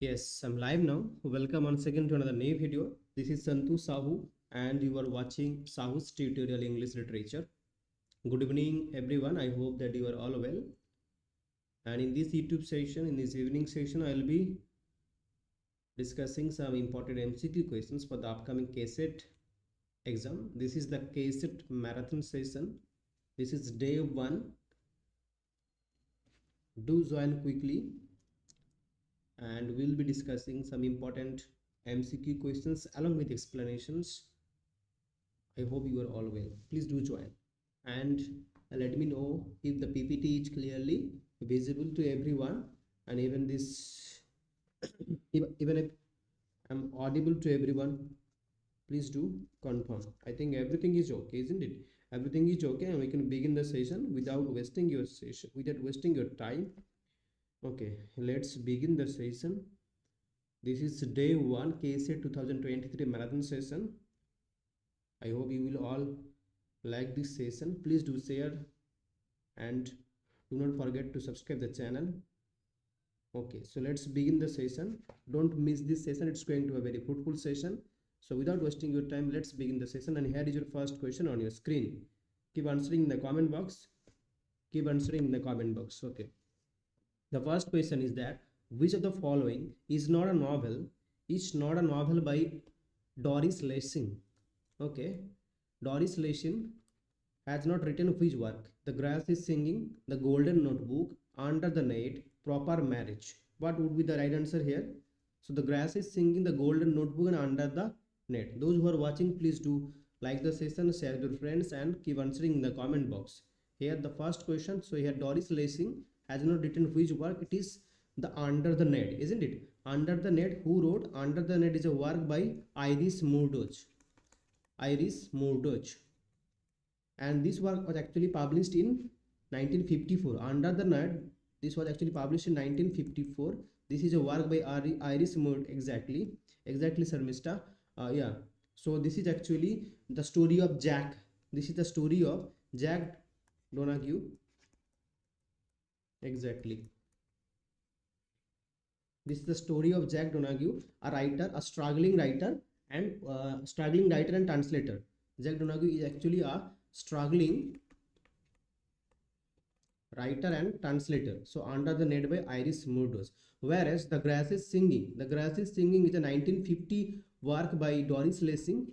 Yes, I'm live now. Welcome once again to another new video. This is SAHOO and you are watching SAHOO's tutorial English literature. Good evening everyone. I hope that you are all well. And in this YouTube session, in this evening session, I will be discussing some important MCQ questions for the upcoming KSET exam. This is the KSET marathon session. This is day 1. Do join quickly. And we'll be discussing some important MCQ questions along with explanations. I hope you are all well. Please do join and let me know if the PPT is clearly visible to everyone, and even this even if I'm audible to everyone, please do confirm. I think everything is okay, isn't it? Everything is okay, and we can begin the session without wasting your time. Okay, let's begin the session. This is day 1 KSET 2023 marathon session. I hope you will all like this session. Please do share and do not forget to subscribe the channel. Okay, so let's begin the session. Don't miss this session. It's going to be a very fruitful session. So without wasting your time, let's begin the session. And here is your first question on your screen. Keep answering in the comment box. Keep answering in the comment box. Okay. The first question is that which of the following is not a novel? Is not a novel by Doris Lessing. Okay, Doris Lessing has not written which work? The Grass is Singing, The Golden Notebook, Under the Net, Proper Marriage. What would be the right answer here? So the Grass is Singing, The Golden Notebook, and Under the Net. Those who are watching, please do like the session, share with your friends, and keep answering in the comment box. Here the first question. So here Doris Lessing has not written which work. It is the Under the Net, isn't it? Under the Net. Who wrote? Under the Net is a work by Iris Murdoch. Iris Murdoch. And this work was actually published in 1954. Under the Net, this was actually published in 1954. This is a work by Iris Murdoch. Exactly, Sir Mr. Yeah. So this is actually the story of Jack. This is the story of Jack Donahue. Exactly. This is the story of Jack Donahue, a writer, a struggling writer and translator. Jack Donahue is actually a struggling writer and translator. So Under the Net by Iris Murdoch. Whereas The Grass is Singing. The Grass is Singing is a 1950 work by Doris Lessing.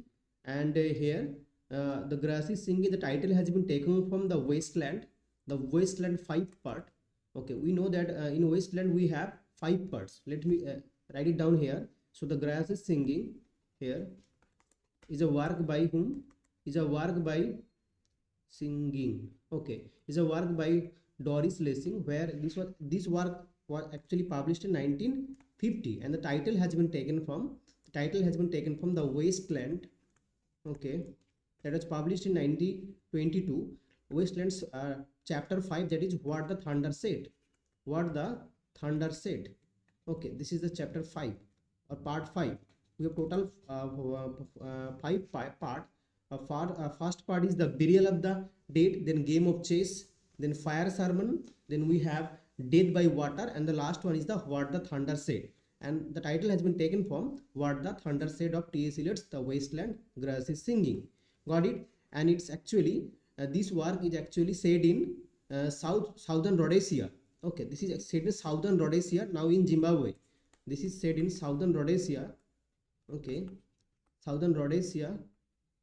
And here The Grass is Singing, the title has been taken from the Wasteland. The Wasteland 5 part. Okay, we know that in Wasteland we have 5 parts. Let me write it down here. So The Grass is Singing here is a work by whom? Is a work by Singing. Okay, is a work by Doris Lessing, where this work was actually published in 1950, and the title has been taken from the Wasteland. Okay, that was published in 1922. Wasteland's chapter 5, that is What the Thunder Said. What the Thunder Said. Okay, this is the chapter 5 or part 5. We have total 5 part. First part is the Burial of the Dead, then Game of Chess, then Fire Sermon, then we have Death by Water, and the last one is the What the Thunder Said. And the title has been taken from What the Thunder Said of T.S. Eliot's The Wasteland, Grass is Singing. Got it? And it's actually this work is actually said in southern Rhodesia. Okay, this is said in southern Rhodesia, now in Zimbabwe. This is said in southern Rhodesia. Okay, southern Rhodesia,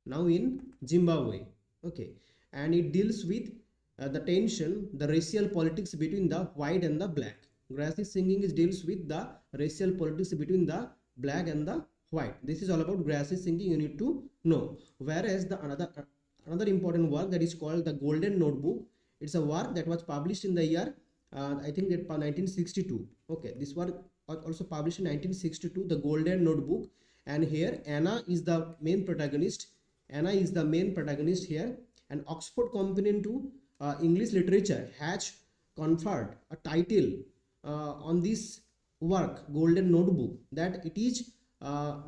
now in Zimbabwe. Okay, and it deals with the tension, the racial politics between the white and the black. Grass is Singing deals with the racial politics between the black and the white. This is all about Grass is Singing, you need to know. Whereas the another important work that is called The Golden Notebook. It's a work that was published in the year I think that 1962. Okay, this work was also published in 1962, The Golden Notebook. And here Anna is the main protagonist. Anna is the main protagonist here. And Oxford Companion to English Literature has conferred a title on this work, Golden Notebook, that it is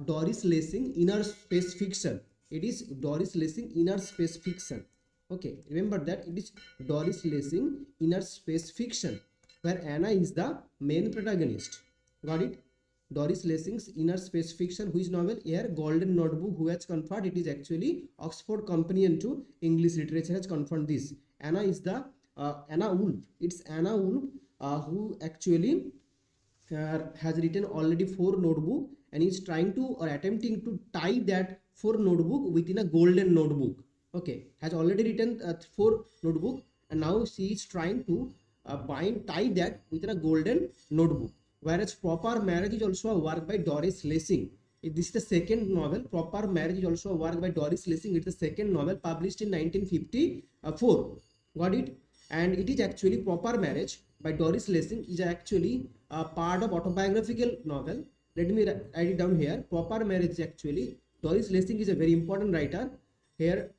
Doris Lessing Inner Space Fiction. It is Doris Lessing Inner Space Fiction. Okay, remember that it is Doris Lessing Inner Space Fiction, where Anna is the main protagonist. Got it? Doris Lessing's inner specification, which novel? Here, Golden Notebook. Who has confirmed? It is actually Oxford Companion to English Literature has confirmed this. Anna is the Anna Woolf. It's Anna Woolf who actually has written already 4 notebook, and is trying to or attempting to tie that 4 notebook within a golden notebook. Okay, has already written 4 notebook, and now she is trying to tie that within a golden notebook. Whereas Proper Marriage is also a work by Doris Lessing. This is the second novel. Proper Marriage is also a work by Doris Lessing. It's the second novel published in 1954. Got it? And it is actually Proper Marriage by Doris Lessing is actually a part of autobiographical novel. Let me write it down here. Proper Marriage is actually, Doris Lessing is a very important writer. Here,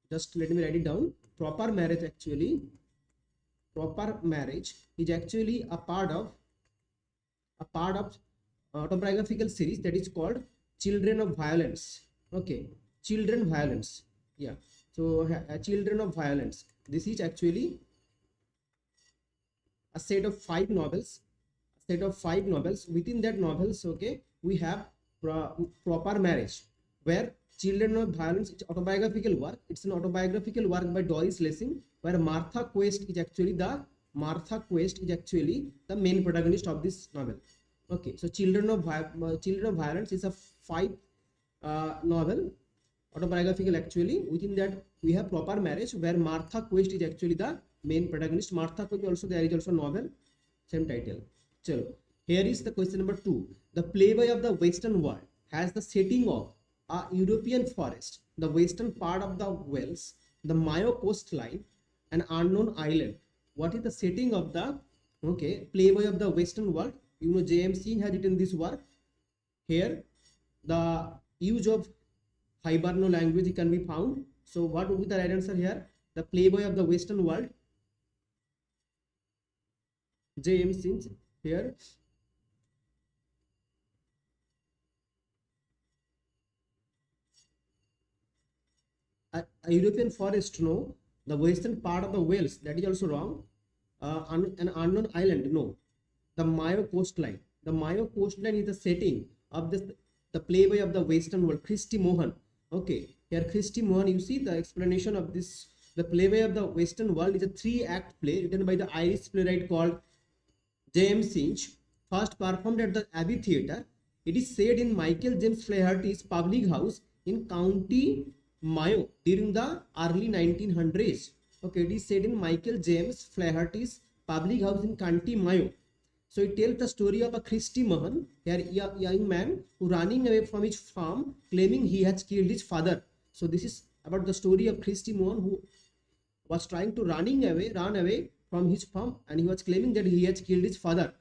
just let me write it down. Proper Marriage is actually a part of autobiographical series that is called Children of Violence. Okay, Children Violence. Yeah. So Children of Violence. This is actually a set of 5 novels. Within that novels, okay, we have Proper Marriage, where Children of Violence is autobiographical work. It's an autobiographical work by Doris Lessing, where Martha Quest is actually the main protagonist of this novel. Okay, so Children of Violence is a 5 novel, autobiographical actually. Within that we have Proper Marriage, where Martha Quest is actually the main protagonist. Martha Quest also, there is also novel, same title. Chalo. Here is the question number 2. The Playboy of the Western World has the setting of a European forest, the western part of the Wales, the Mayo coastline, an unknown island. What is the setting of the Playboy of the Western World? You know, James Synge has written this work. Here, the use of Hiberno language can be found. So, what would be the right answer here? The Playboy of the Western World, James Synge. Here, a European forest, no. The western part of the Wales, that is also wrong. An unknown island, no. The Mayo coastline. The Mayo coastline is the setting of the Playboy of the Western World, Christy Mohan. Okay, here Christy Mohan, you see the explanation of this. The Playboy of the Western World is a 3-act play written by the Irish playwright called James Synge, first performed at the Abbey Theatre. It is set in Michael James Flaherty's public house in County Mayo during the early 1900s. Okay, it is set in Michael James Flaherty's public house in County Mayo. So it tells the story of a Christy Mohan, a young man who running away from his farm, claiming he has killed his father. So this is about the story of Christy Mohan, who was trying to run away from his farm, and he was claiming that he has killed his father.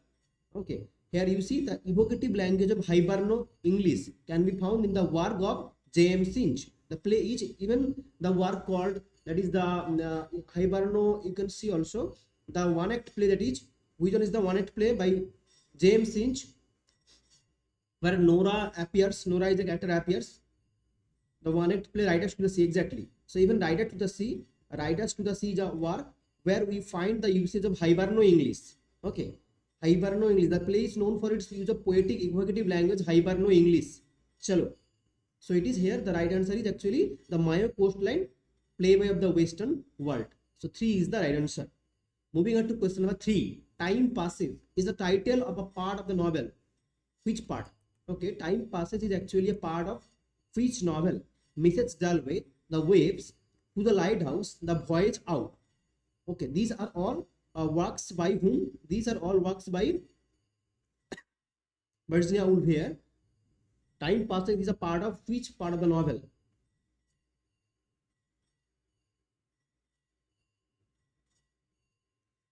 Okay, here you see the evocative language of Hiberno English can be found in the work of James Synge. The play is even the work called, that is the Hiberno. You can see also the 1-act play, that is, which one is the 1-act play by James Synge, where Nora appears. Nora is the character appears. The 1-act play, Riders to the Sea, exactly. So even Riders to the Sea is a work where we find the usage of Hiberno English. Okay, Hiberno English. The play is known for its use of poetic evocative language, Hiberno English. Chalo. So it is here, the right answer is actually the Mayo coastline, Playboy of the Western World. So 3 is the right answer. Moving on to question number 3. Time Passes is the title of a part of the novel. Which part? Okay, Time Passes is actually a part of which novel? Mrs. Dalloway, The Waves, To the Lighthouse, The Voyage Out. Okay, these are all works by whom? These are all works by Virginia Woolf here. Time Passes is a part of which part of the novel?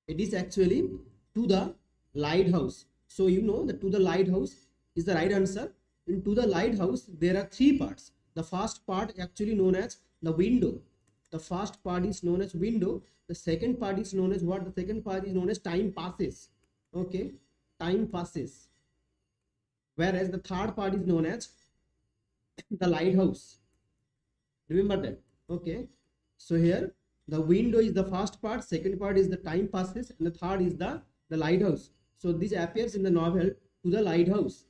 It is actually To the Lighthouse. So you know that To the Lighthouse is the right answer. In To the Lighthouse, there are 3 parts. The first part actually known as the window. The first part is known as window. The second part is known as what? The second part is known as Time Passes. Okay, Time Passes. Whereas the third part is known as the lighthouse. Remember that. Okay, so here the window is the first part, second part is the time passes, and the third is the lighthouse. So this appears in the novel To the Lighthouse.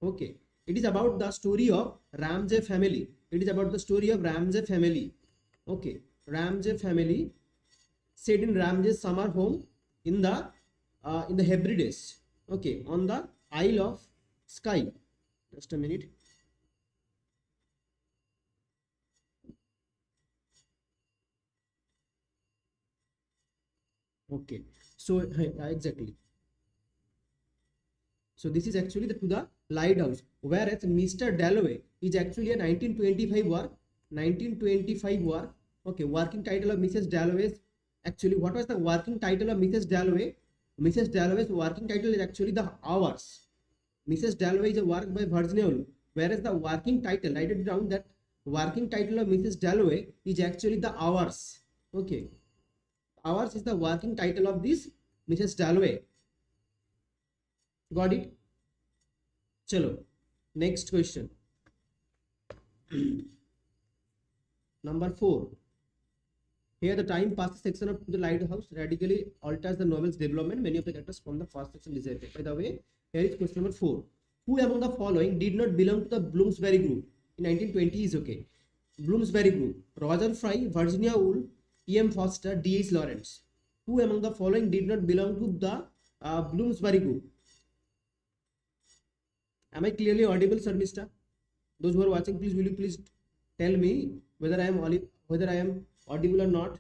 Okay, it is about the story of Ramsey family. It is about the story of Ramsey family. Okay, Ramsey family set in Ramsey's summer home in the Hebrides. Okay, on the Isle of Skye. Just a minute. Okay, so exactly. So this is actually the To the Lighthouse, whereas Mr. Dalloway is actually a 1925 work. 1925 work. Okay, working title of Mrs. Dalloway's. Actually, what was the working title of Mrs. Dalloway? Mrs. Dalloway's working title is actually The Hours. Mrs. Dalloway is a work by Virginia Woolf, whereas the working title, write it down, that working title of Mrs. Dalloway is actually The Hours. Okay, Hours is the working title of this Mrs. Dalloway. Got it? Chalo. Next question. Number 4. Here the time passes section of The Lighthouse radically alters the novel's development. Many of the characters from the first section disappear. By the way, here is question number 4. Who among the following did not belong to the Bloomsbury group? In 1920 is okay. Bloomsbury group. Roger Fry, Virginia Woolf, E.M. Foster, D.H. Lawrence. Who among the following did not belong to the Bloomsbury group? Am I clearly audible, Sir Mister? Those who are watching, please will you please tell me whether I am audible or not.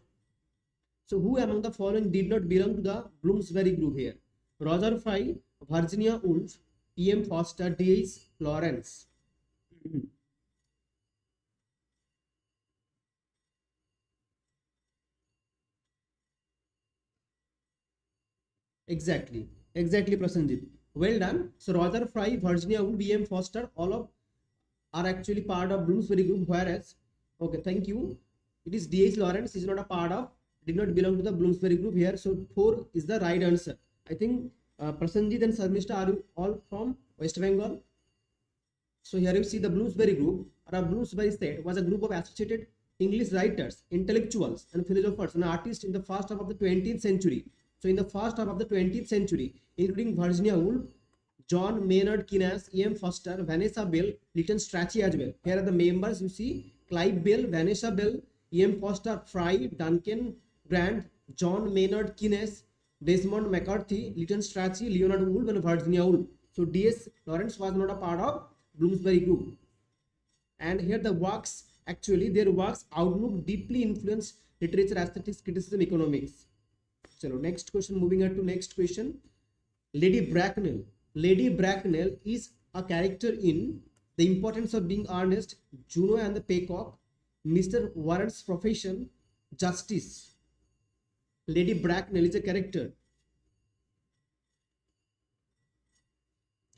So who among the following did not belong to the Bloomsbury group here? Roger Fry, Virginia Woolf, E.M. Foster, D.H. Lawrence. Exactly, Prasanjit. Well done. So Roger Fry, Virginia Woolf, E.M. Foster, all of are actually part of Bloomsbury group, whereas, okay, thank you, it is D.H. Lawrence is not a part of, did not belong to the Bloomsbury group here. So 4 is the right answer. I think Prasanjit and Sarmishta, are you all from West Bengal? So here you see the Bloomsbury group, or a Bloomsbury state, was a group of associated English writers, intellectuals and philosophers and artists in the first half of the 20th century. So in the first half of the 20th century, including Virginia Woolf, John Maynard Keynes, E.M. Foster, Vanessa Bell, Lytton Strachey as well. Here are the members you see: Clive Bell, Vanessa Bell, E.M. Foster, Fry, Duncan Grant, John Maynard Keynes, Desmond McCarthy, Lytton Strachey, Leonard Woolf and Virginia Woolf. So D.S. Lawrence was not a part of Bloomsbury group. And here the works, actually their works outlook deeply influenced literature, aesthetics, criticism, economics. So next question, moving on to next question. Lady Bracknell. Lady Bracknell is a character in The Importance of Being Earnest, Juno and the Peacock, Mr. Warren's Profession, Justice. Lady Bracknell is a character.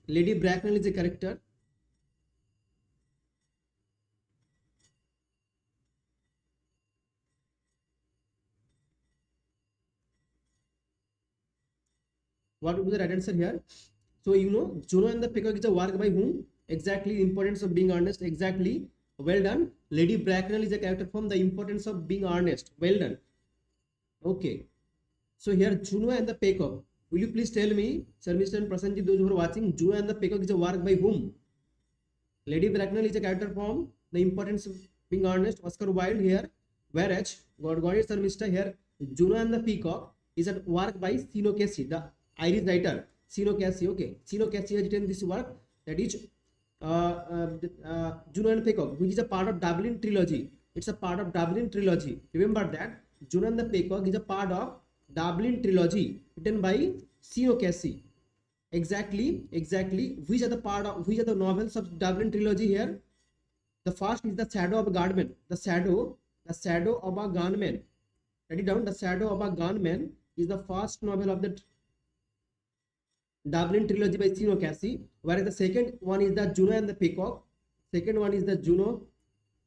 Lady Bracknell is a character. What would be the right answer here? So you know, Juno and the Peacock is a work by whom? Exactly, The Importance of Being Earnest. Exactly. Well done. Lady Bracknell is a character from The Importance of Being Earnest. Well done. Okay. So here Juno and the Peacock. Will you please tell me, Sir Mr. and Prasanjit, those who are watching, Juno and the Peacock is a work by whom? Lady Bracknell is a character from The Importance of Being Earnest, Oscar Wilde here. Whereas, got it, Sir Mr. Here, Juno and the Peacock is a work by Sino Casey, the Irish writer. Sino Casey, okay. Sino Casey has written this work, that is Juno and Peacock, which is a part of Dublin trilogy. It's a part of Dublin trilogy. Remember that Juno and the Peacock is a part of Dublin trilogy written by Sino Casey. Exactly. Which are the novels of Dublin trilogy here? The first is The Shadow of a Gunman. The Shadow of a Gunman. Write it down. The Shadow of a Gunman is the first novel of the Dublin trilogy by Sino Casey, whereas the second one is the Juno and the Peacock. Second one is the Juno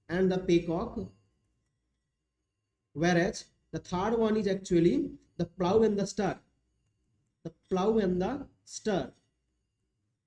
and the Peacock, whereas the third one is actually The Plough and the Star. The Plough and the Star.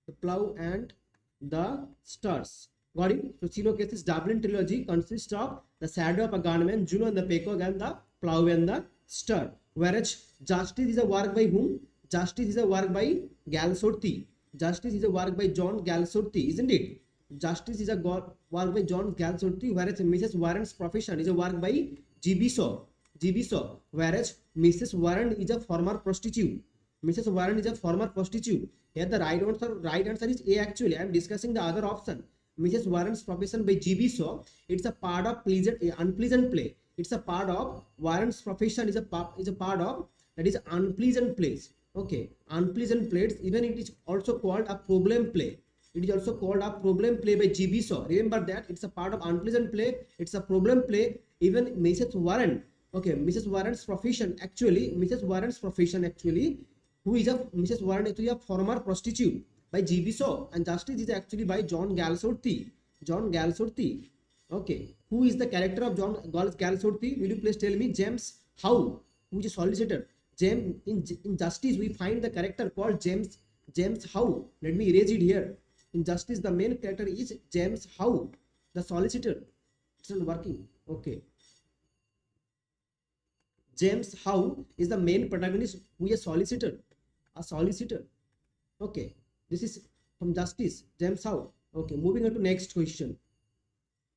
The Plough and the Stars. Got it? So Sino Casey's Dublin trilogy consists of The Shadow of a Gunman, Juno and the Peacock, and The Plough and the Star. Whereas Justice is a work by whom? Justice is a work by Galsworthy. Justice is a work by John Galsworthy, isn't it? Justice is a work by John Galsworthy, whereas Mrs. Warren's Profession is a work by G.B. Shaw. G.B. Shaw, whereas Mrs. Warren is a former prostitute. Mrs. Warren is a former prostitute. Here the right answer is A actually. I am discussing the other option. Mrs. Warren's Profession by G.B. Shaw. It's a part of unpleasant play. It's a part of Warren's Profession is a part of that is unpleasant plays. Okay, unpleasant plays. Even it is also called a problem play. It is also called a problem play by G.B. Shaw. Remember that it's a part of unpleasant play. It's a problem play. Even Mrs. Warren. Okay, Mrs. Warren's Profession actually. Mrs. Warren's Profession actually. Who is Mrs. Warren actually a former prostitute by G.B. Shaw, and Justice is actually by John Galsworthy. John Galsworthy. Okay, who is the character of John Galsworthy? Will you please tell me? James Howe, who is a solicitor. In Justice we find the character called James Howe. Let me erase it here. In Justice the main character is James Howe, the solicitor. It's not working. Okay. James Howe is the main protagonist who is a solicitor. Okay, this is from Justice, James Howe. Okay, moving on to next question.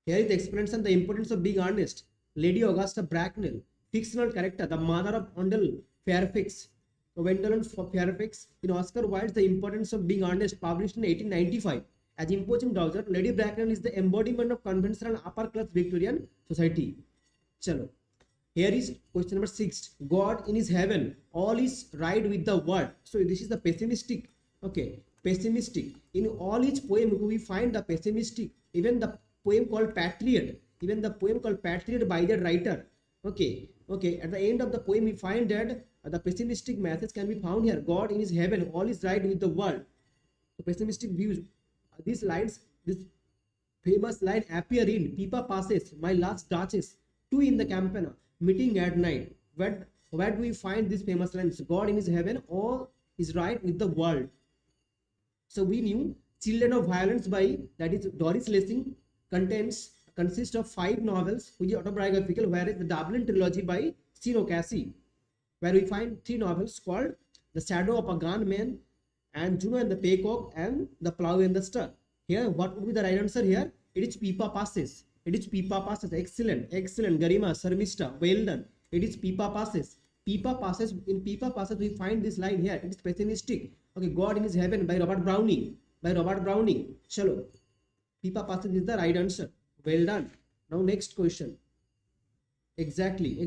Here is the explanation: the importance of being honest. Lady Augusta Bracknell, fictional character, the mother of Wendell Fairfax. Fairfax in Oscar Wilde's The Importance of Being Honest, published in 1895. As imposing dowager, Lady Bracknell is the embodiment of conventional upper class Victorian society. Chalo. Here is question number 6. God in his heaven, all is right with the world. So this is the pessimistic. Okay, pessimistic. In all his poem, we find the pessimistic. Even the poem called Patriot. Even the poem called Patriot by the writer. Okay. At the end of the poem, we find that the pessimistic message can be found here. God in his heaven, all is right with the world. So pessimistic views. These lines, this famous line appear in Pippa Passes, My Last Duchess, 2 in the Campana. Meeting at night. Where do we find these famous lines? God in his heaven, all is right with the world. So we knew Children of Violence by, that is Doris Lessing, consists of 5 novels which is autobiographical, whereas the Dublin trilogy by Sean O'Casey, where we find 3 novels called The Shadow of a Gunman and Juno and the Peacock and The Plough and the Star. Here, what would be the right answer here? It is Pippa Passes. It is Pippa Passes. Excellent. Garima, Sarmista, well done. It is Pippa Passes. Pippa Passes. In Pippa Passes, we find this line here. It is pessimistic. Okay, God in his heaven by Robert Browning. Chalo. Pippa Passes is the right answer. Well done. Now next question. Exactly.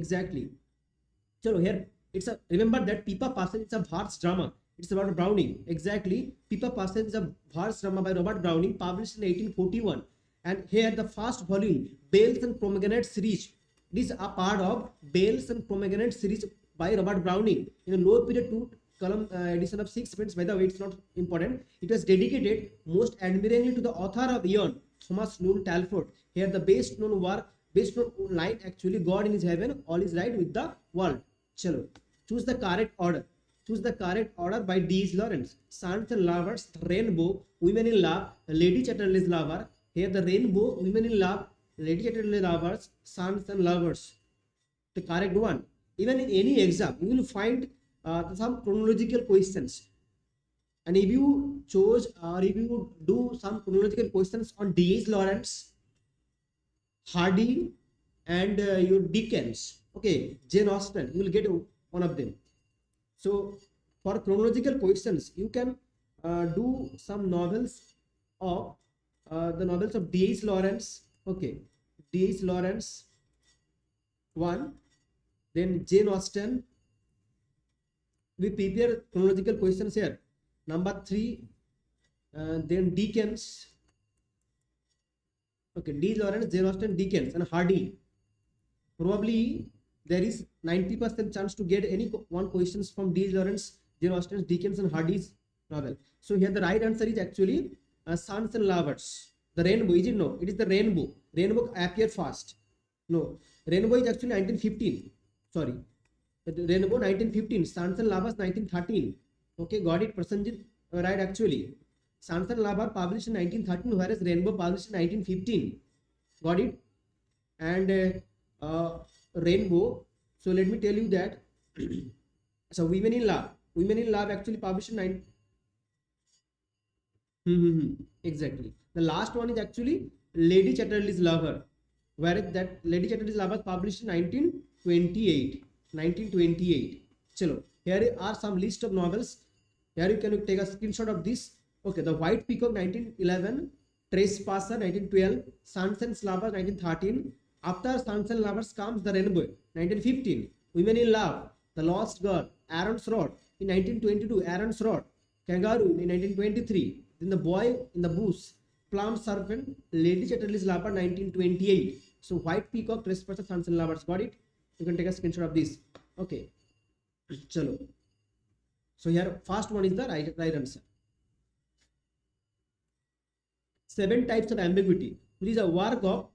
Chalo, here it's a, remember that Pippa Passes is a verse drama. It's about Browning. Exactly. Pippa Passes is a verse drama by Robert Browning, published in 1841. And here the first volume, Bells and Pomegranate series. This is a part of Bells and Pomegranate series by Robert Browning in a low period 2 column edition of 6 pence. By the way, it's not important. It was dedicated most admiringly to the author of Eon, Thomas Newell Talfourd. Here the best known line actually, God in his heaven, all is right with the world. Chalo. Choose the correct order. By D.H. Lawrence. Sons and Lovers, The Rainbow, Women in Love, Lady Chatterley's Lover. Here the Rainbow, Women in Love, Lady Chatterley's Lovers, Sons and Lovers. The correct one. Even in any exam, you will find some chronological questions. And if you chose or if you do some chronological questions on D.H. Lawrence, Hardy, and your Dickens, okay, Jane Austen, you will get one of them. So for chronological questions, you can do some novels of the novels of D.H. Lawrence. Okay, D.H. Lawrence 1, then Jane Austen. We prepare chronological questions here. Number 3, then Dickens. Okay, D.H. Lawrence, Jane Austen, Dickens, and Hardy. Probably there is 90% chance to get any one questions from D.H. Lawrence, Jane Austen, Dickens, and Hardy's novel. So here the right answer is actually Sons and Lovers. The Rainbow, is it? No, it is the Rainbow. Rainbow appeared first. No, Rainbow is actually 1915. Sorry, Rainbow 1915. Sons and Lovers 1913. Okay, got it. Prasanjit, right actually. Sons and Lovers published in 1913, whereas Rainbow published in 1915. Got it. And Rainbow. So let me tell you that. So Women in Love. Women in Love actually published in 9. Exactly. The last one is actually Lady Chatterley's Lover, whereas that Lady Chatterley's Lover published in 1928. 1928. Chalo. Here are some list of novels. Here you can take a screenshot of this. Okay, The White Peacock 1911, Trespasser 1912, Sons and Lovers 1913. After Sons and Lovers comes The Rainbow 1915, Women in Love, The Lost Girl, Aaron's Rod in 1922, Aaron's Rod, Kangaroo in 1923. Then The Boy in the Bush, Plum Serpent, Lady Chatterley's Lover 1928. So White Peacock, Trespasser, Sons and Lovers. Got it? You can take a screenshot of this. Okay. Chalo. So here first one is the right answer. 7 types of ambiguity, which is a work of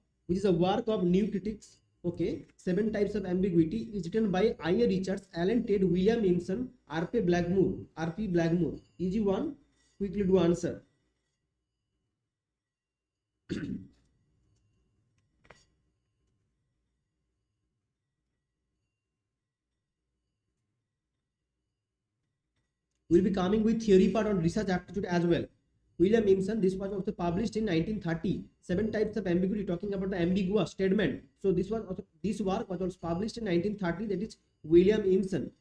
new critics. Okay, 7 types of ambiguity is written by I.A. Richards, Alan Ted, William Emerson, R.P. Blackmore. Easy one, quickly do answer. We'll be coming with theory part on research aptitude as well. William Emerson, this was also published in 1930. 7 types of ambiguity, talking about the ambiguous statement. So this work was also published in 1930. That is William Emerson.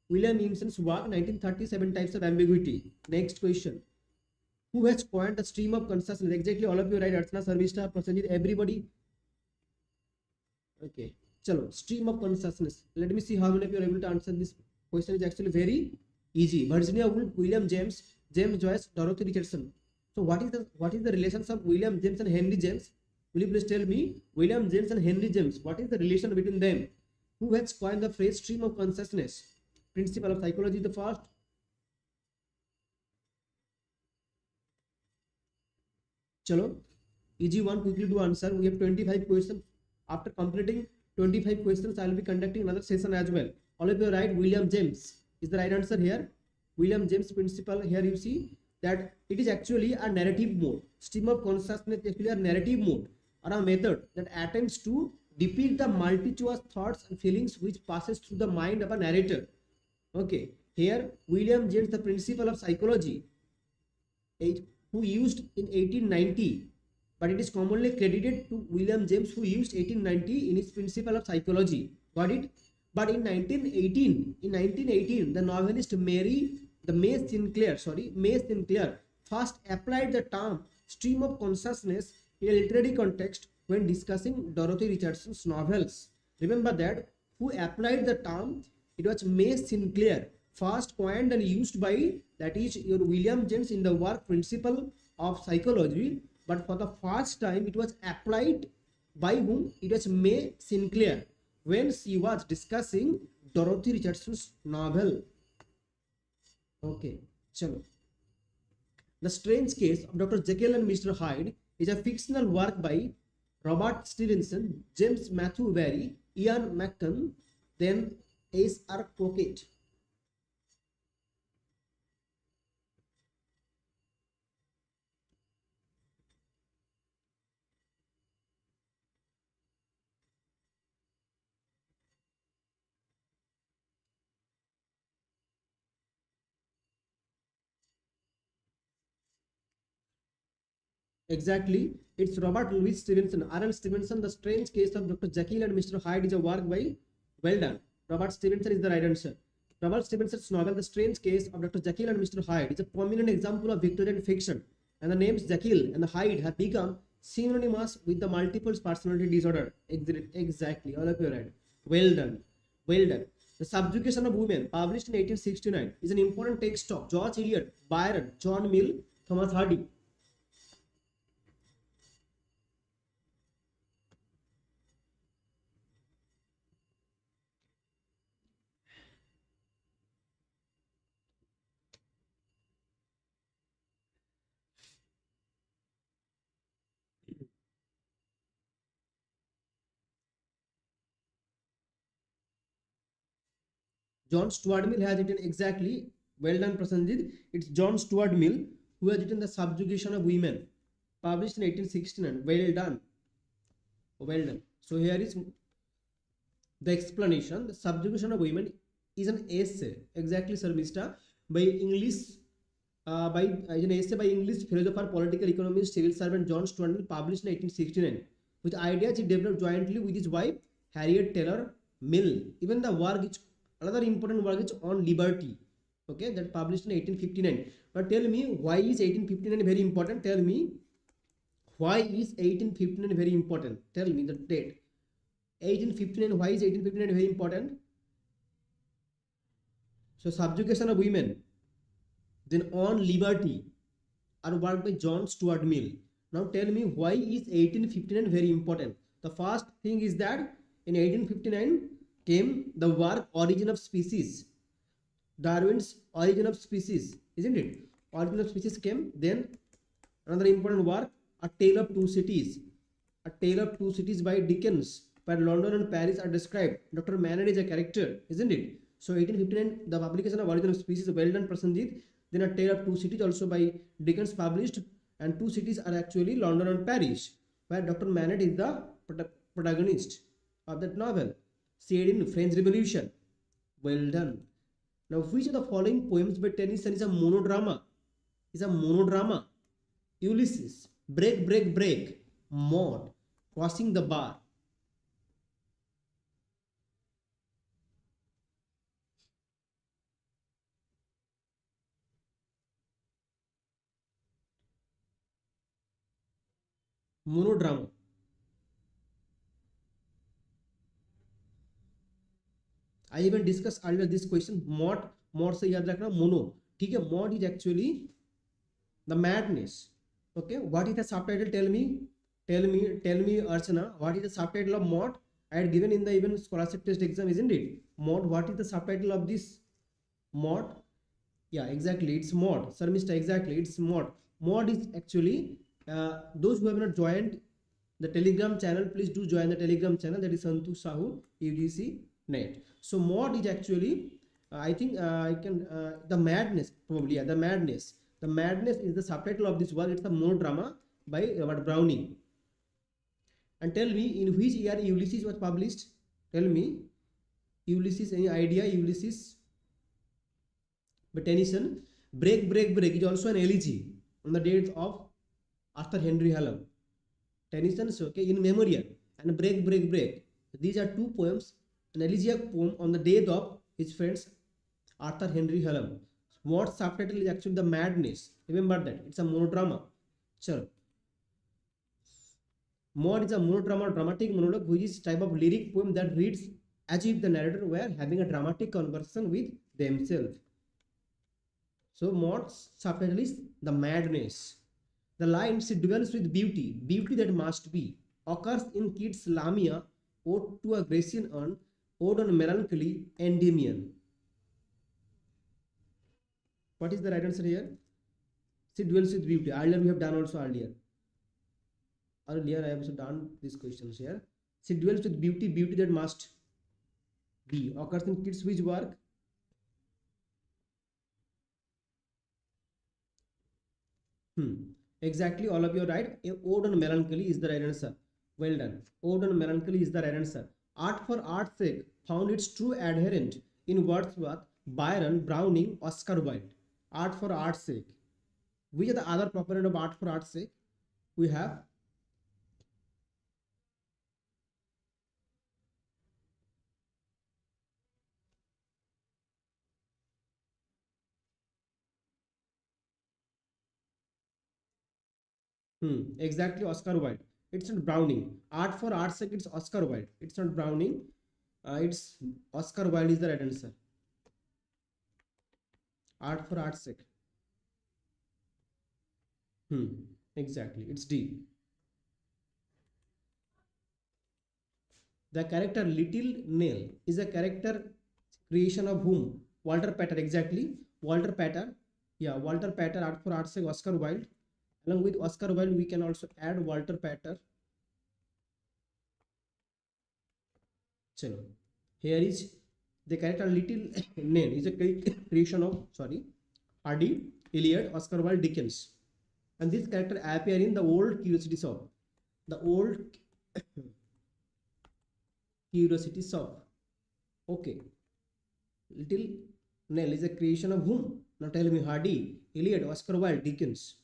William Emerson's work, 1937 types of ambiguity. Next question. Who has coined the stream of consciousness? Exactly, all of you right. Archana, Sarvishta, Prasenjit, everybody. Okay. Chalo, stream of consciousness. Let me see how many of you are able to answer this question. Is actually very easy. Virginia Woolf, William James, James Joyce, Dorothy Richardson. So what is the relations of William James and Henry James? Will you please tell me? William James and Henry James, what is the relation between them? Who has coined the phrase stream of consciousness? Principle of psychology, the first. Chalo, easy one, quickly do answer. We have 25 questions. After completing 25 questions, I will be conducting another session as well. All of you right, William James is the right answer here. William James principle, here you see that it is actually a narrative mode. Stream of consciousness is actually a narrative mode or a method that attempts to depict the multitude thoughts and feelings which passes through the mind of a narrator. Okay, here William James, the principle of psychology, who used in 1890, but it is commonly credited to William James, who used 1890 in his principle of psychology. Got it? But in 1918, the novelist May Sinclair first applied the term stream of consciousness in a literary context when discussing Dorothy Richardson's novels. Remember that who applied the term? It was May Sinclair, first coined and used by, that is your William James in the work Principle of Psychology, but for the first time it was applied by whom? It was May Sinclair when she was discussing Dorothy Richardson's novel. Okay, chalo. The Strange Case of Dr. Jekyll and Mr. Hyde is a fictional work by Robert Stevenson, James Matthew Barrie, Ian McCann, then S.R. Crockett. Exactly, it's Robert Louis Stevenson. R.L. Stevenson, The Strange Case of Dr. Jekyll and Mr. Hyde is a work by, well done, Robert Stevenson is the right answer. Robert Stevenson's novel, The Strange Case of Dr. Jekyll and Mr. Hyde, is a prominent example of Victorian fiction, and the names Jekyll and Hyde have become synonymous with the multiple personality disorder. Exactly, all of you right. Well done, well done. The Subjugation of Women, published in 1869, is an important text of George Eliot, Byron, John Mill, Thomas Hardy. John Stuart Mill has written, exactly, well done Prasanjit. It's John Stuart Mill who has written The Subjugation of Women, published in 1869. Well done. Well done. So here is the explanation. The Subjugation of Women is an essay. Exactly, Sir Mister. by English by an essay by English philosopher, political economist, civil servant John Stuart Mill, published in 1869. With ideas he developed jointly with his wife Harriet Taylor Mill. Even the work is another important work is on liberty. Okay, that published in 1859. But tell me, why is 1859 very important? Tell me, why is 1859 very important? Tell me the date. 1859. Why is 1859 very important? So subjugation of women, then on liberty, are worked by John Stuart Mill. Now tell me, why is 1859 very important? The first thing is that in 1859 came the work Origin of Species, Darwin's Origin of Species, isn't it? Origin of Species came. Then another important work, A Tale of Two Cities. A Tale of Two Cities by Dickens, where London and Paris are described. Dr. Maynard is a character, isn't it? So 1859, the publication of Origin of Species, well done Prasenjit. Then A Tale of Two Cities also by Dickens published, and two cities are actually London and Paris, where Dr. Maynard is the protagonist of that novel, set in French Revolution. Well done. Now, which of the following poems by Tennyson is a monodrama? Is a monodrama? Ulysses, Break, Break, Break, Maud, Crossing the Bar. Monodrama. I even discussed earlier this question. Mod से याद रखना mono. ठीक है, mod is actually the madness. Okay, what is the subtitle? Tell me, Archana, what is the subtitle of mod? I had given in the even scholarship test exam, isn't it? Mod, what is the subtitle of this mod? Yeah, exactly, it's mod. Sir, Mr. Exactly, it's mod. Mod is actually those who have not joined the Telegram channel, please do join the Telegram channel. That is Santu SAHOO UGC net. So mod is actually I think I can the madness, probably. Yeah, the madness. The madness is the subtitle of this work. It's a monodrama by Robert Browning. And tell me, in which year Ulysses was published? Tell me, Ulysses. Any idea? Ulysses by Tennyson. Break, Break, Break is also an elegy on the date of Arthur Henry Hallam. Tennyson's in memoriam, and Break, Break, Break. These are two poems, an elegiac poem on the death of his friends Arthur Henry Hallam. What subtitle is actually the madness? Remember that it's a monodrama. Sure. Mod is a monodrama, dramatic monologue, which is type of lyric poem that reads as if the narrator were having a dramatic conversation with themselves. So mod's subtitle is the madness. The line, she dwells with beauty, beauty that must be, occurs in Keats' Lamia, Ode to a Grecian Urn, Ode on Melancholy, Endymion. What is the right answer here? She dwells with beauty. Earlier we have done also earlier. Earlier I have also done these questions here. She dwells with beauty, beauty that must be, occurs in Keats' which work? Exactly, all of you are right. Ode on Melancholy is the right answer. Well done. Ode on Melancholy is the right answer. Art for art's sake found its true adherent in Wordsworth, Byron, Browning, Oscar Wilde. Art for art's sake. Which are the other proponent of art for art's sake? We have exactly, Oscar Wilde. It's not Browning. Art for art's sake, it's Oscar Wilde. It's not Browning. It's Oscar Wilde is the right answer. Art for art's sake. Exactly, it's D. The character Little Nell is a character creation of whom? Walter Pater, exactly. Walter Pater. Yeah, Walter Pater, art for art's sake, Oscar Wilde. Along with Oscar Wilde, we can also add Walter Pater. Chalo. Here is the character Little Nell is a creation of R.D. Eliot, Oscar Wilde, Dickens. And this character appear in the old curiosity shop. The old curiosity shop. Okay. Little Nell is a creation of whom? Now tell me, Hardy, Eliot, Oscar Wilde, Dickens.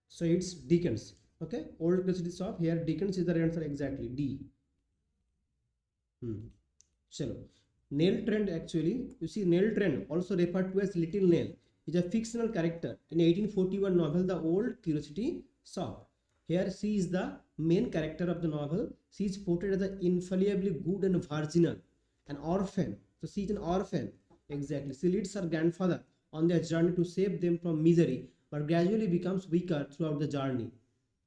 So it's Dickens. Okay, old curiosity shop. Here Dickens is the answer exactly. D. Hmm. Chalo. Nail Trend actually, you see Nail Trend also referred to as Little Nail is a fictional character in 1841 novel The Old Curiosity Shop. Here she is the main character of the novel. She is portrayed as a infallibly good and virginal, an orphan. So she is an orphan. Exactly. She leads her grandfather on their journey to save them from misery, but gradually becomes weaker throughout the journey.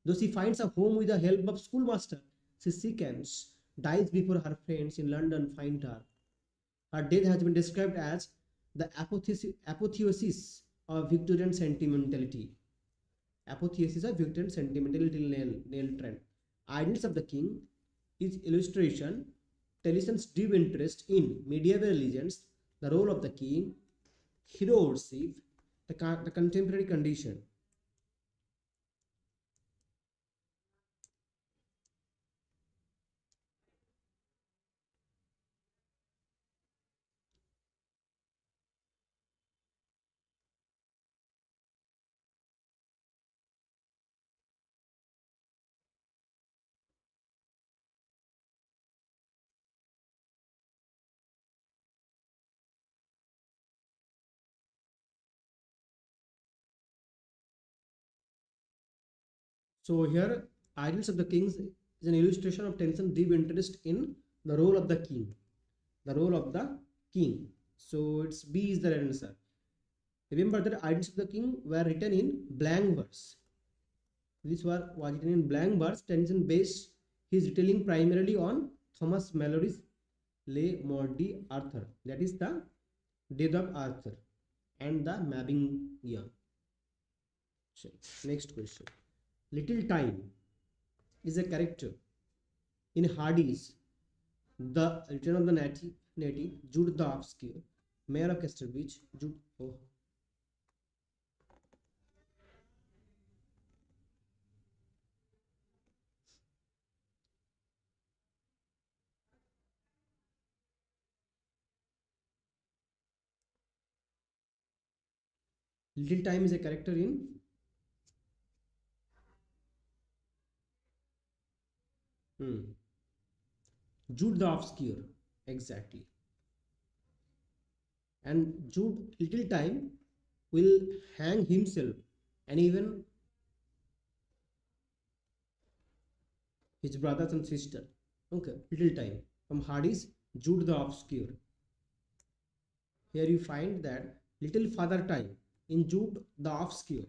Though she finds a home with the help of schoolmaster, she sickens, dies before her friends in London find her. Her death has been described as the apotheosis of Victorian sentimentality. Apotheosis of Victorian sentimentality nail trend. Ideals of the King is illustration, Tellson's deep interest in medieval legends, the role of the king, hero worship, the contemporary condition. So here, Ideals of the Kings is an illustration of Tellson's deep interest in the role of the king. The role of the king. So it's B is the answer. Remember that Ideals of the King were written in blank verse. This was written in blank verse. Tennyson based his retelling primarily on Thomas Malory's Le Morte Arthur. That is the Death of Arthur and the Mabbing Young. Next question. Little Time is a character in Hardy's The Return of the Native, Jude the Obscure, Mayor of Casterbridge, Jude. Oh, Little Time is a character in hmm, Jude the Obscure. Exactly. And Jude, little time, will hang himself and even his brothers and sister. Okay, little time. From Hardy's Jude the Obscure. Here you find that little father time in Jude the Obscure.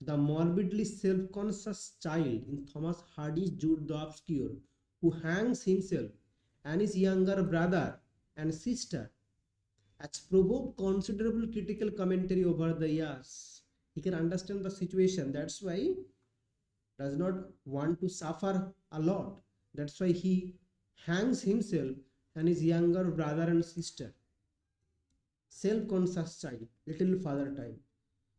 The morbidly self-conscious child in Thomas Hardy's Jude the Obscure, who hangs himself and his younger brother and sister, has provoked considerable critical commentary over the years. He can understand the situation. That's why does not want to suffer a lot. That's why he hangs himself and his younger brother and sister. Self-conscious child, little father time.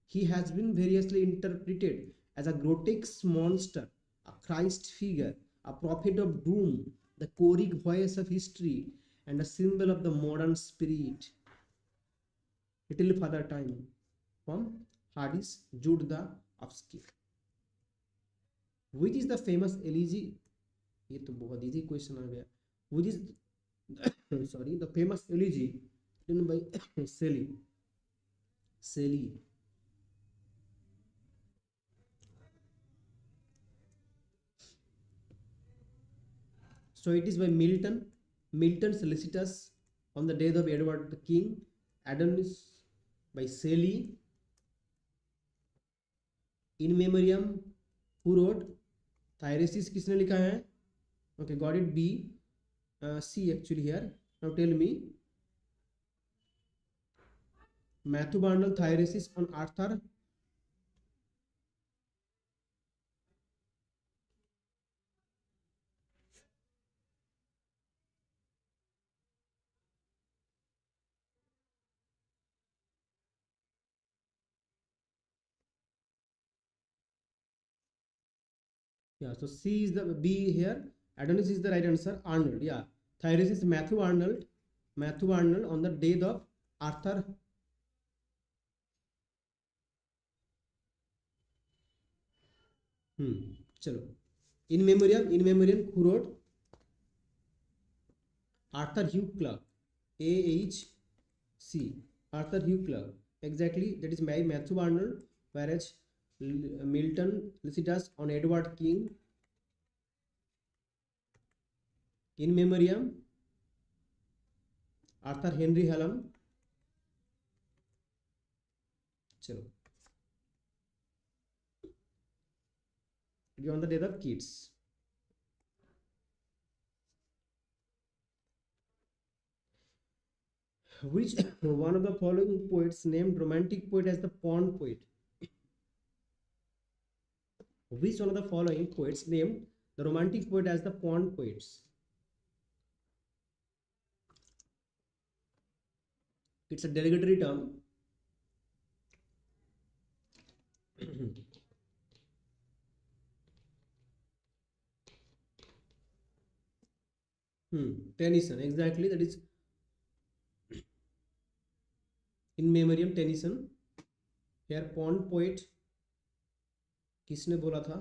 He has been variously interpreted as a grotesque monster, a Christ figure, a prophet of doom, the choric voice of history, and a symbol of the modern spirit. Little Father Time from Hardy's Jude the Obscure. Which is the famous elegy? ये तो बहुत easy question आ गया. Which is sorry, the famous elegy written by Shelley. Shelley. So it is by Milton. Milton solicitous on the death of Edward the King. Adonis by Shelley. In Memoriam. Who wrote? Thyresis किसने लिखा है? Okay, got it. B. C actually here. Now tell me. Matthew Barnwell Thyresis on Arthur. Yeah, so C is the B here. Adonis is the right answer. Arnold, yeah. Thyreus is Matthew Arnold. Matthew Arnold on the death of Arthur. चलो. In memoriam, who wrote? Arthur Hugh Clarke. AHC. Arthur Hugh Clarke. Exactly, that is by Matthew Arnold. Whereas Milton Lycidas on Edward King. In memoriam, Arthur Henry Hallam. चलो. On the death of Keats. Which one of the following poets named romantic poet as the pond poet? Which one of the following poets named the romantic poet as the pond poets? It's a derogatory term. Tennyson, exactly, that is in memoriam Tennyson. Here pond poet किसने बोला था?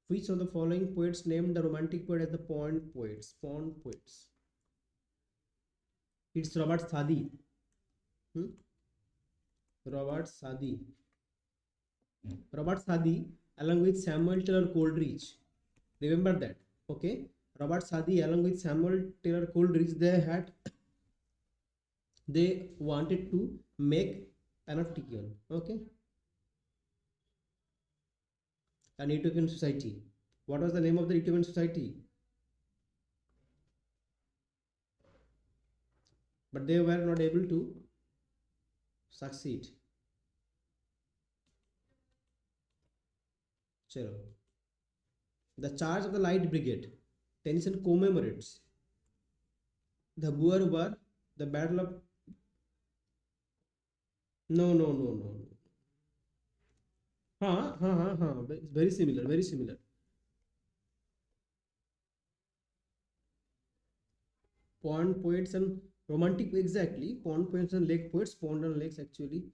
Which of the following poets named the romantic poet as the pond poets? Pond poets. It's Robert Sadi. Robert Sadi. Robert Sadi along with Samuel Taylor Coleridge. Remember that, okay? Robert Sadi along with Samuel Taylor Coleridge, they wanted to make panopticon, okay? An utopian society. What was the name of the utopian society? But they were not able to succeed. Chalo. The charge of the Light Brigade. Tennyson commemorates the Boer War, the Battle of. No. Very similar, very similar. Pond poets and romantic, exactly. Pond poets and lake poets. Pond and lakes actually.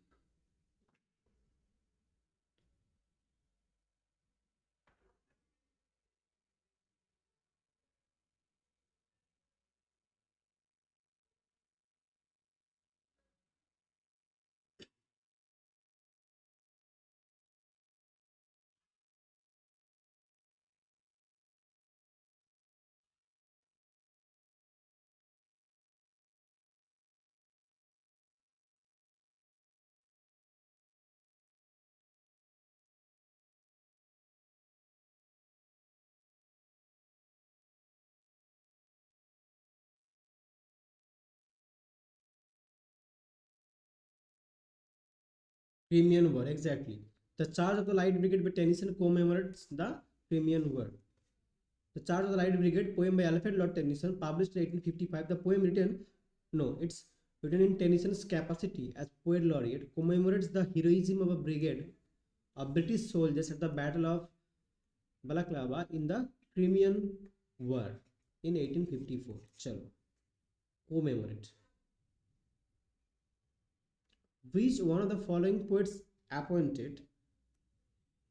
Crimean War, exactly. The Charge of the Light Brigade by Tennyson commemorates the Crimean War. The Charge of the Light Brigade, poem by Alfred Lord Tennyson, published in 1855. The poem it's written in Tennyson's capacity as poet laureate, commemorates the heroism of a brigade of British soldiers at the Battle of Balaclava in the Crimean War in 1854. Chalo, commemorate. Which one of the following poets appointed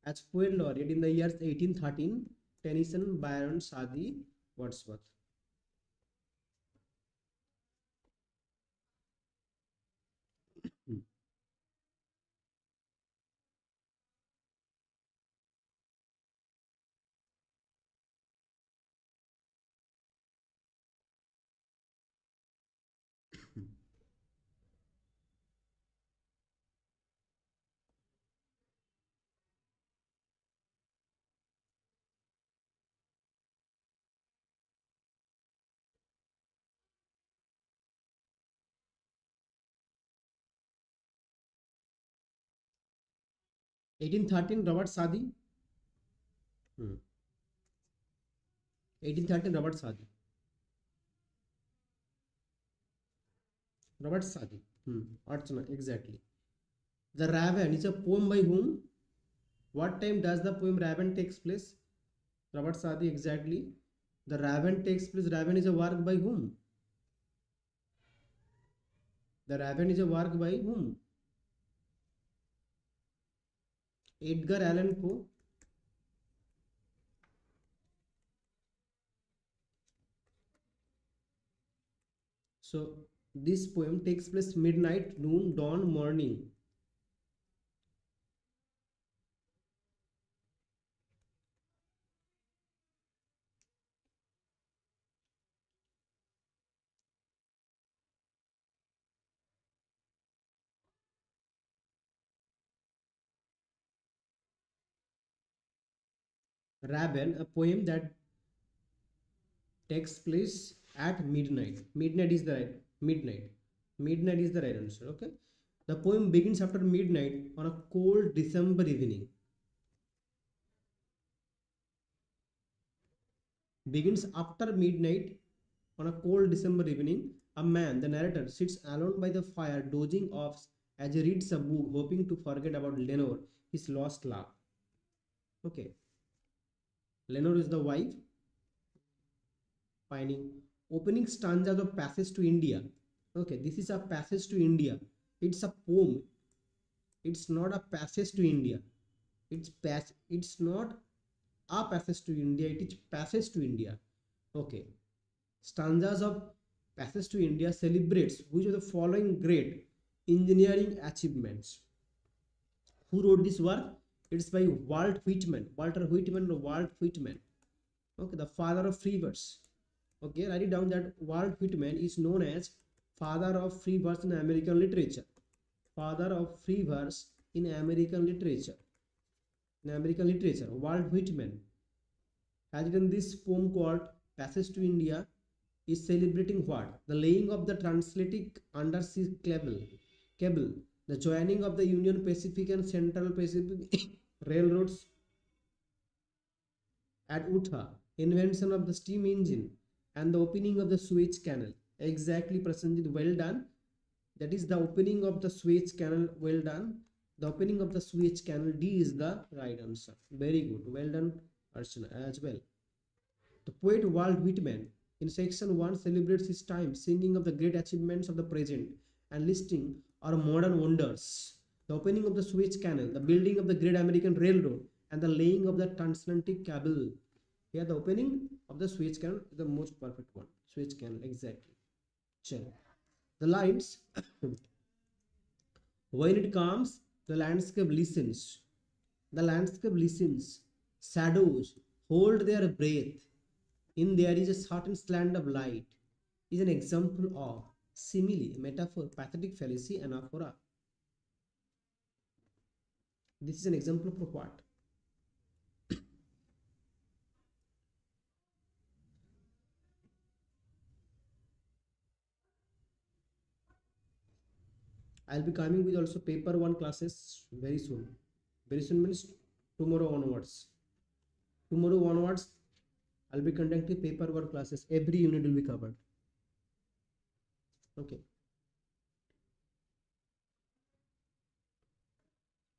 as poet laureate in the years 1813? Tennyson, Byron, Sadi, Wordsworth. Hmm. Hmm. 1813, Robert Sadi. 1813, Robert Sadi. Robert Sadi. Archana, exactly. The Raven is a poem by whom? What time does the poem Raven takes place? Robert Sadi, exactly. The Raven takes place. Raven is a work by whom? The Raven is a work by whom? Edgar Allan Poe. So this poem takes place midnight, noon, dawn, morning. Raven, a poem that takes place at midnight. Midnight is the right. Midnight. Midnight is the right answer. Okay. The poem begins after midnight on a cold December evening. Begins after midnight on a cold December evening. A man, the narrator, sits alone by the fire, dozing off as he reads a book, hoping to forget about Lenore, his lost love. Okay. Lenore is the wife. Finding opening stanzas of Passage to India. Okay, this is a Passage to India. It's a poem. It's not a passage to India. It's not a passage to India. It is Passage to India. Okay. Stanzas of Passage to India celebrates which of the following great engineering achievements. Who wrote this work? It's by Walt Whitman. Walter Whitman or Walt Whitman. Okay, the father of free verse. Okay, write it down that Walt Whitman is known as father of free verse in American literature. Father of free verse in American literature. In American literature, Walt Whitman has written this poem called Passage to India. Is celebrating what? The laying of the transatlantic undersea cable, the joining of the Union Pacific and Central Pacific railroads at Utah, invention of the steam engine, and the opening of the Suez Canal. Exactly, Prasanjit, well done. That is the opening of the Suez Canal. Well done. The opening of the Suez Canal. D is the right answer. Very good. Well done, Archana, as well. The poet Walt Whitman in section 1 celebrates his time, singing of the great achievements of the present and listing our modern wonders. The opening of the Suez Canal, the building of the Great American Railroad, and the laying of the transatlantic cable. Here, the opening of the Suez Canal is the most perfect one. Suez Canal, exactly. Chalo. The lines when it comes, the landscape listens. The landscape listens. Shadows hold their breath. In there is a certain slant of light. Is an example of simile, metaphor, pathetic fallacy, anaphora. This is an example of what? I'll be coming with also paper 1 classes very soon. Very soon means tomorrow onwards. Tomorrow onwards, I'll be conducting paper 1 classes. Every unit will be covered. Okay.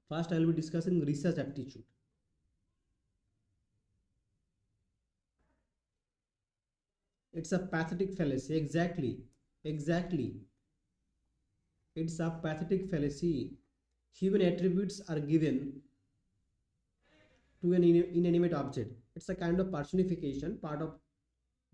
First, I will be discussing research aptitude. It's a pathetic fallacy. Exactly. Exactly. It's a pathetic fallacy. Human attributes are given to an inanimate object. It's a kind of personification, part of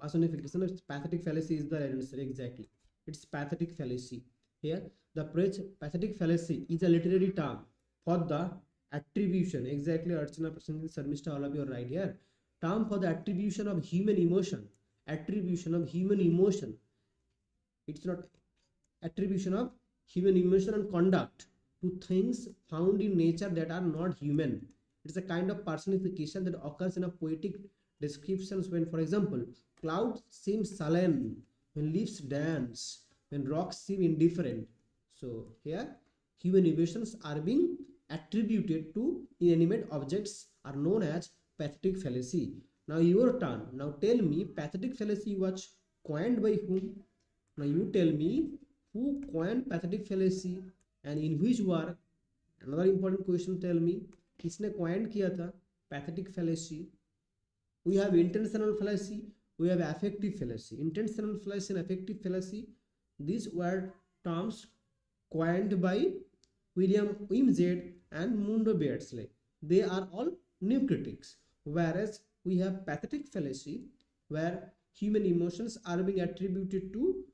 personification. It's pathetic fallacy is the answer. Exactly. It's pathetic fallacy. Here, the phrase pathetic fallacy is a literary term for the attribution. Exactly, Archana, Prasanjit, Sarmishta, all of you are right here. Term for the attribution of human emotion. Attribution of human emotion. It's not attribution of human emotion and conduct to things found in nature that are not human. It's a kind of personification that occurs in a poetic descriptions when, for example, clouds seem sullen, when leaves dance, when rocks seem indifferent. So here, human emotions are being attributed to inanimate objects are known as pathetic fallacy. Now your turn. Now tell me, pathetic fallacy was coined by whom? Now you tell me who coined pathetic fallacy and in which work Another important question, tell me, किसने coined किया था pathetic fallacy? We have intentional fallacy, we have affective fallacy. Intentional fallacy and affective fallacy, these were terms coined by William Wimsett and Mundo Beardsley. They are all new critics. Whereas we have pathetic fallacy, where human emotions are being attributed to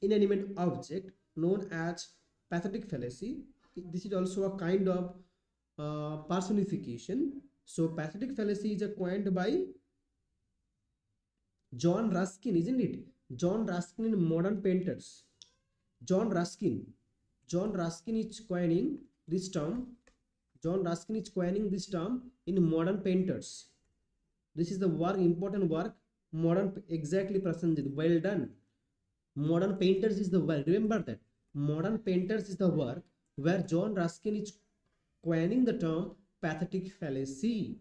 inanimate object, known as pathetic fallacy. This is also a kind of personification. So pathetic fallacy is coined by John Ruskin, isn't it? John Ruskin in Modern Painters. John Ruskin is coining this term. John Ruskin is coining this term in Modern Painters. This is the work, important work. Exactly, Prasanjit. Well done. Modern Painters is the work. Remember that. Modern Painters is the work where John Ruskin is coining the term pathetic fallacy.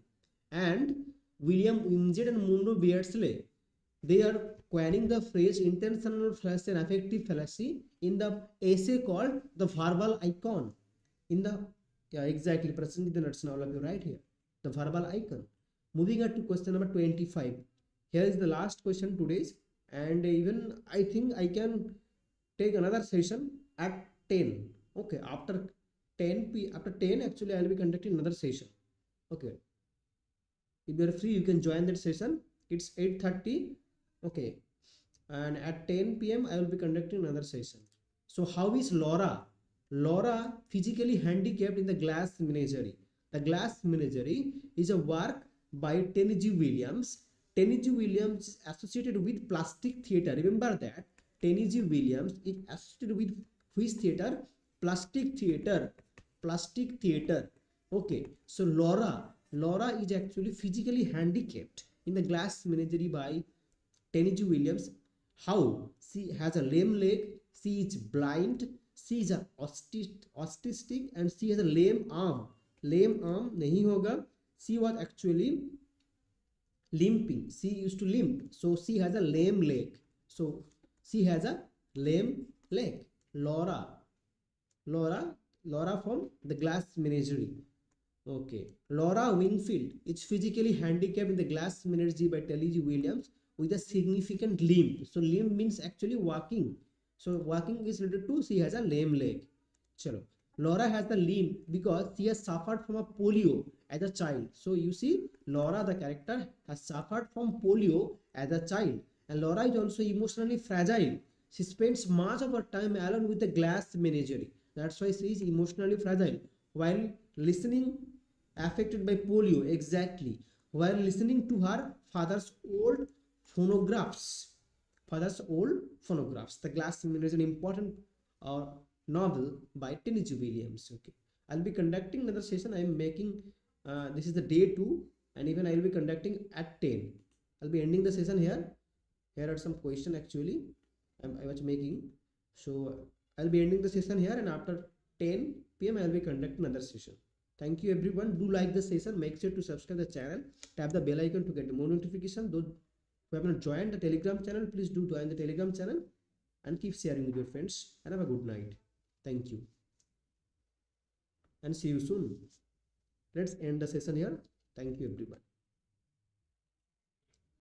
And William Wimsett and Mundo Beardsley, they are coining the phrase intentional fallacy and affective fallacy in the essay called The Verbal Icon. Exactly, Prasanjit, that's all of you right here. The Verbal Icon. Moving on to question number 25. Here is the last question today's, and even I think I can take another session at 10. Okay, after 10 actually I will be conducting another session. Okay, if you are free, you can join that session. It's 8:30. Okay, and at 10 p.m. I will be conducting another session. So how is Laura physically handicapped in the Glass Menagerie? The Glass Menagerie is a work by Tennessee Williams. Tennessee Williams is associated with plastic theater. Remember that Tennessee Williams is associated with which theater? Plastic theater. Okay, so Laura is actually physically handicapped in the Glass Menagerie by Tennessee Williams. How? She has a lame leg, she is blind, she is a autistic, and she has a lame arm. Lame arm nahi hoga. She was actually limping. She used to limp. So she has a lame leg. So she has a lame leg. Laura from the Glass Menagerie. Okay. Laura Wingfield is physically handicapped in the Glass Menagerie by Tennessee Williams with a significant limp. So limp means actually walking. So walking is related to she has a lame leg. Chalo. Laura has the limp because she has suffered from a polio as a child. So you see, Laura, the character, has suffered from polio as a child. And Laura is also emotionally fragile. She spends much of her time alone with the Glass Menagerie. That's why she is emotionally fragile. While listening, affected by polio, exactly. While listening to her father's old phonographs. The Glass Menagerie is an important novel by Tennessee Williams. Okay, I'll be conducting another session. I am making this is the day 2, and even I will be conducting at 10. I'll be ending the session here. Here are some questions actually I was making. So I'll be ending the session here, and after 10 p.m. I will be conducting another session. Thank you everyone. Do like the session. Make sure to subscribe the channel. Tap the bell icon to get more notification. Those who have not joined the Telegram channel, please do join the Telegram channel and keep sharing with your friends. And have a good night. Thank you. And see you soon. Let's end the session here. Thank you everyone.